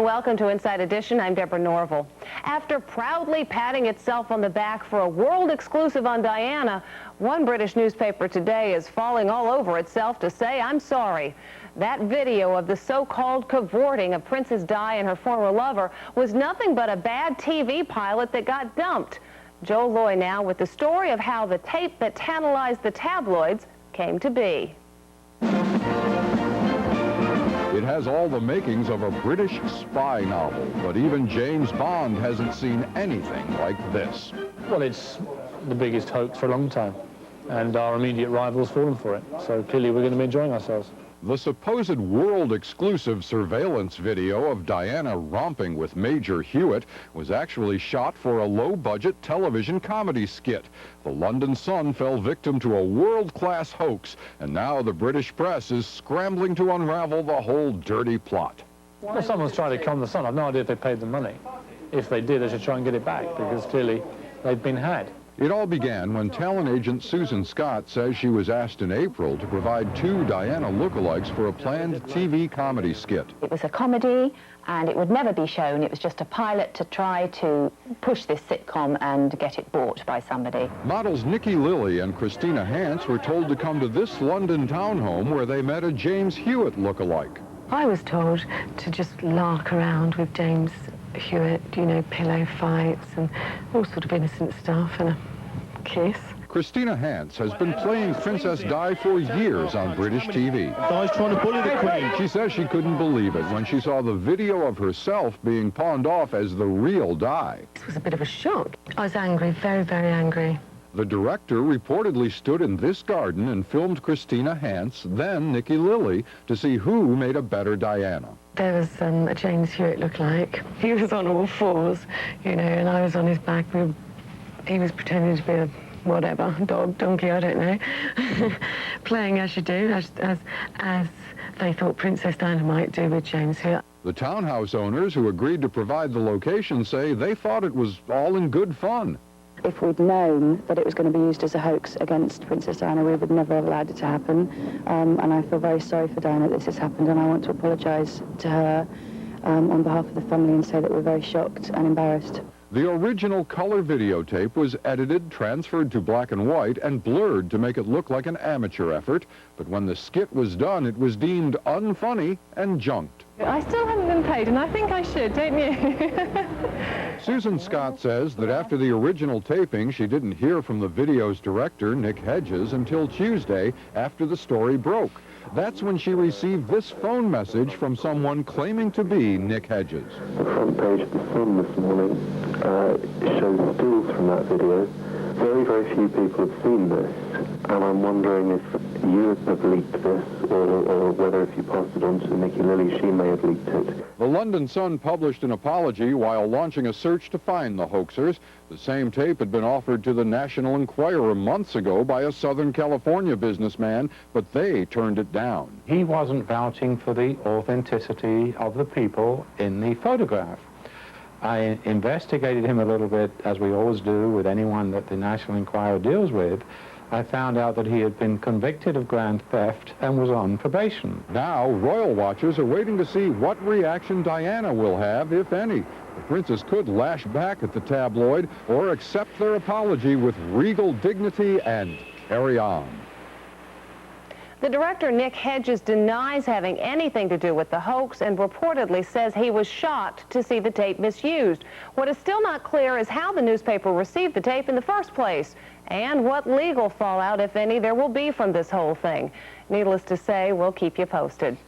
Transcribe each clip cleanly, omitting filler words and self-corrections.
welcome to Inside Edition. I'm Deborah Norville. After proudly patting itself on the back for a world exclusive on Diana, one British newspaper today is falling all over itself to say, I'm sorry. That video of the so-called cavorting of Princess Di and her former lover was nothing but a bad TV pilot that got dumped. Joel Loy now with the story of how the tape that tantalized the tabloids came to be. It has all the makings of a British spy novel, but even James Bond hasn't seen anything like this. Well, it's the biggest hoax for a long time, and our immediate rival's fallen for it, so clearly we're going to be enjoying ourselves. The supposed world-exclusive surveillance video of Diana romping with Major Hewitt was actually shot for a low-budget television comedy skit. The London Sun fell victim to a world-class hoax, and now the British press is scrambling to unravel the whole dirty plot. Well, someone's trying to con the Sun. I've no idea if they paid them money. If they did, they should try and get it back, because clearly they've been had. It all began when talent agent Susan Scott says she was asked in April to provide 2 Diana lookalikes for a planned TV comedy skit. It was a comedy, and it would never be shown. It was just a pilot to try to push this sitcom and get it bought by somebody. Models Nikki Lilly and Christina Hance were told to come to this London townhome where they met a James Hewitt lookalike. I was told to just lark around with James Hewitt, you know, pillow fights and all sort of innocent stuff, and a kiss. Christina Hance has been playing Princess Di for years on British TV. Di's trying to bully the Queen. She says she couldn't believe it when she saw the video of herself being pawned off as the real Di. This was a bit of a shock. I was angry, very, very angry. The director reportedly stood in this garden and filmed Christina Hance, then Nikki Lilly, to see who made a better Diana. There was a James Hewitt lookalike. He was on all fours, you know, and I was on his back. He was pretending to be a whatever, dog, donkey, I don't know, playing as you do, as they thought Princess Diana might do with James Hewitt. The townhouse owners who agreed to provide the location say they thought it was all in good fun. If we'd known that it was going to be used as a hoax against Princess Diana, we would never have allowed it to happen. And I feel very sorry for Diana that this has happened, and I want to apologise to her on behalf of the family and say that we're very shocked and embarrassed. The original color videotape was edited, transferred to black and white, and blurred to make it look like an amateur effort. But when the skit was done, it was deemed unfunny and junked. I still haven't been paid, and I think I should, don't you? Susan Scott says that after the original taping, she didn't hear from the video's director, Nick Hedges, until Tuesday after the story broke. That's when she received this phone message from someone claiming to be Nick Hedges. The front page of the Sun this morning shows stills from that video. Very, very few people have seen this, and I'm wondering if you have leaked this, or whether if you passed it on to Nikki Lilly, she may have leaked it. The London Sun published an apology while launching a search to find the hoaxers. The same tape had been offered to the National Enquirer months ago by a Southern California businessman, but they turned it down. He wasn't vouching for the authenticity of the people in the photograph. I investigated him a little bit, as we always do with anyone that the National Enquirer deals with. I found out that he had been convicted of grand theft and was on probation. Now, royal watchers are waiting to see what reaction Diana will have, if any. The princess could lash back at the tabloid or accept their apology with regal dignity and carry on. The director, Nick Hedges, denies having anything to do with the hoax and reportedly says he was shocked to see the tape misused. What is still not clear is how the newspaper received the tape in the first place and what legal fallout, if any, there will be from this whole thing. Needless to say, we'll keep you posted.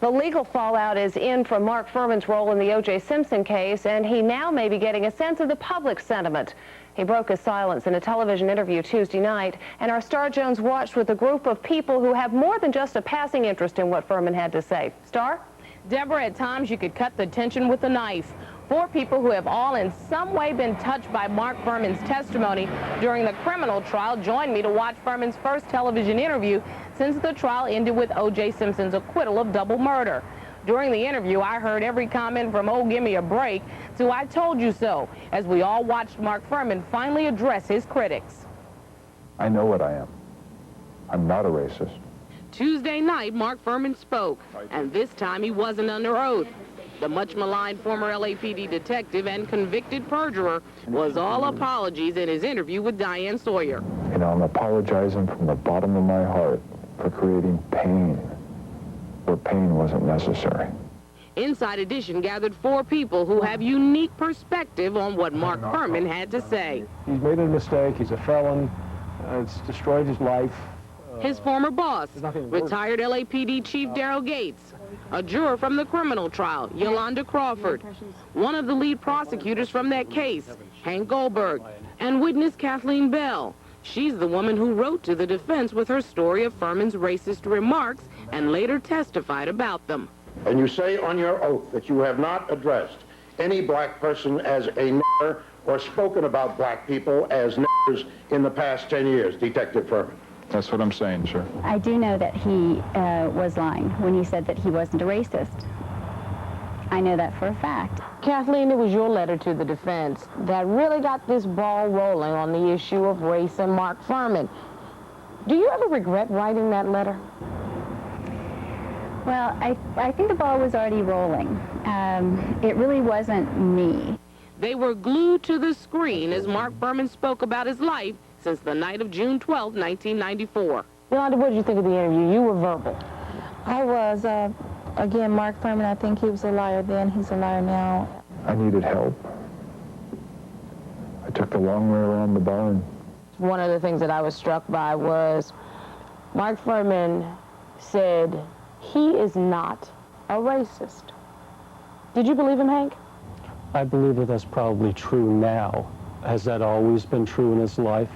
The legal fallout is in from Mark Fuhrman's role in the O.J. Simpson case, and he now may be getting a sense of the public sentiment. He broke his silence in a television interview Tuesday night, and our Star Jones watched with a group of people who have more than just a passing interest in what Fuhrman had to say. Star? Deborah, at times you could cut the tension with a knife. 4 people who have all in some way been touched by Mark Fuhrman's testimony during the criminal trial joined me to watch Fuhrman's first television interview since the trial ended with O.J. Simpson's acquittal of double murder. During the interview, I heard every comment from "oh, give me a break" to "I told you so," as we all watched Mark Fuhrman finally address his critics. I know what I am. I'm not a racist. Tuesday night, Mark Fuhrman spoke, and this time he wasn't under oath. The much-maligned former LAPD detective and convicted perjurer was all apologies in his interview with Diane Sawyer. You know, I'm apologizing from the bottom of my heart for creating pain where pain wasn't necessary. Inside Edition gathered 4 people who have unique perspective on what Mark Fuhrman had to say. He's made a mistake. He's a felon. It's destroyed his life. His former boss, retired LAPD Chief Daryl Gates, a juror from the criminal trial, Yolanda Crawford, one of the lead prosecutors from that case, Hank Goldberg, and witness Kathleen Bell. She's the woman who wrote to the defense with her story of Fuhrman's racist remarks and later testified about them. And you say on your oath that you have not addressed any black person as a nigger or spoken about black people as niggers in the past 10 years, Detective Fuhrman. That's what I'm saying, sir. I do know that he was lying when he said that he wasn't a racist. I know that for a fact. Kathleen, it was your letter to the defense that really got this ball rolling on the issue of race and Mark Fuhrman. Do you ever regret writing that letter? Well, I think the ball was already rolling. It really wasn't me. They were glued to the screen as Mark Fuhrman spoke about his life since the night of June 12, 1994. Yolanda, what did you think of the interview? You were verbal. I was. Again, Mark Fuhrman, I think he was a liar then. He's a liar now. I needed help. I took the long way around the barn. One of the things that I was struck by was Mark Fuhrman said he is not a racist. Did you believe him, Hank? I believe that that's probably true now. Has that always been true in his life?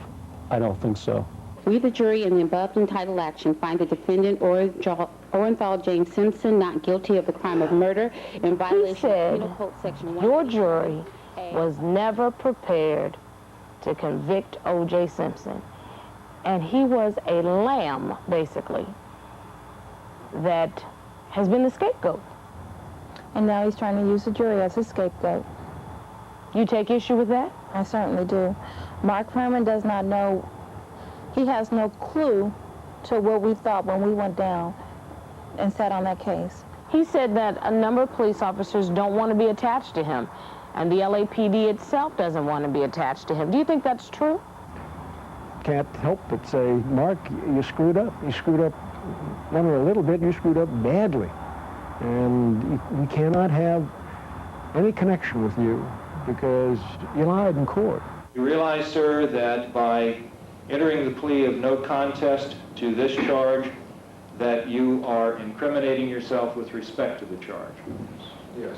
I don't think so. We, the jury, in the above entitled action, find the defendant, Orenthal James Simpson, not guilty of the crime of murder in violation of Penal Code Section 1. Your jury was never prepared to convict O.J. Simpson. And he was a lamb, basically, that has been the scapegoat. And now he's trying to use the jury as a scapegoat. You take issue with that? I certainly do. Mark Fuhrman does not know, he has no clue to what we thought when we went down and sat on that case. He said that a number of police officers don't want to be attached to him, and the LAPD itself doesn't want to be attached to him. Do you think that's true? Can't help but say, Mark, you screwed up. You screwed up not only a little bit, you screwed up badly. And we cannot have any connection with you because you lied in court. You realize, sir, that by entering the plea of no contest to this charge, that you are incriminating yourself with respect to the charge? Yes.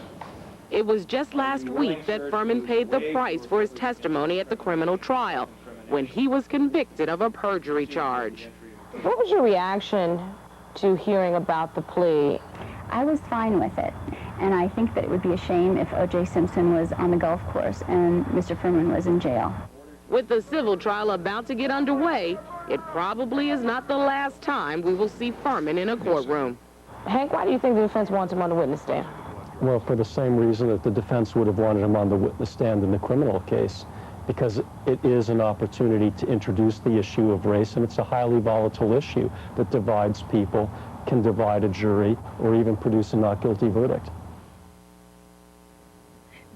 It was just last week that Fuhrman paid the price for his testimony at the criminal trial when he was convicted of a perjury charge. What was your reaction to hearing about the plea? I was fine with it, and I think that it would be a shame if O.J. Simpson was on the golf course and Mr. Fuhrman was in jail. With the civil trial about to get underway, it probably is not the last time we will see Fuhrman in a courtroom. Hank, why do you think the defense wants him on the witness stand? Well, for the same reason that the defense would have wanted him on the witness stand in the criminal case, because it is an opportunity to introduce the issue of race, and it's a highly volatile issue that divides people, can divide a jury, or even produce a not guilty verdict.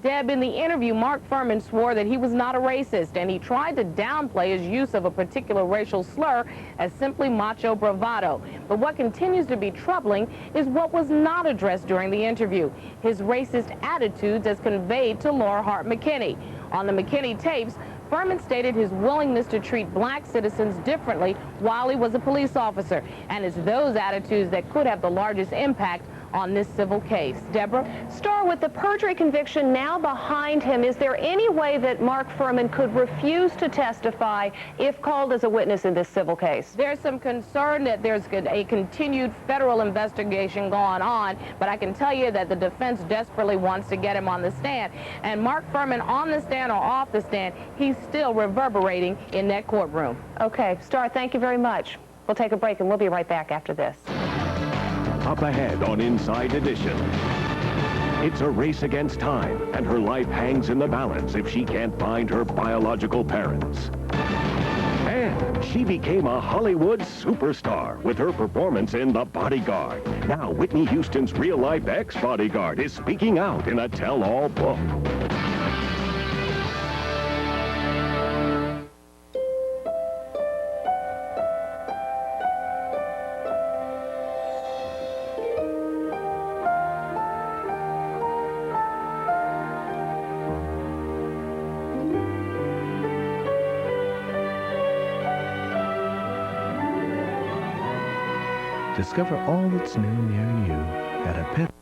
Deb, in the interview, Mark Fuhrman swore that he was not a racist, and he tried to downplay his use of a particular racial slur as simply macho bravado. But what continues to be troubling is what was not addressed during the interview, his racist attitudes as conveyed to Laura Hart McKinney. On the McKinney tapes, Fuhrman stated his willingness to treat black citizens differently while he was a police officer, and it's those attitudes that could have the largest impact on this civil case. Deborah? Star, with the perjury conviction now behind him, is there any way that Mark Fuhrman could refuse to testify if called as a witness in this civil case? There's some concern that there's a continued federal investigation going on, but I can tell you that the defense desperately wants to get him on the stand. And Mark Fuhrman, on the stand or off the stand, he's still reverberating in that courtroom. Okay, Star, thank you very much. We'll take a break and we'll be right back after this. Up ahead on Inside Edition. It's a race against time, and her life hangs in the balance if she can't find her biological parents. And She became a Hollywood superstar with her performance in The Bodyguard. Now Whitney Houston's real-life ex-bodyguard is speaking out in a tell-all book. Discover all that's new near you at a pet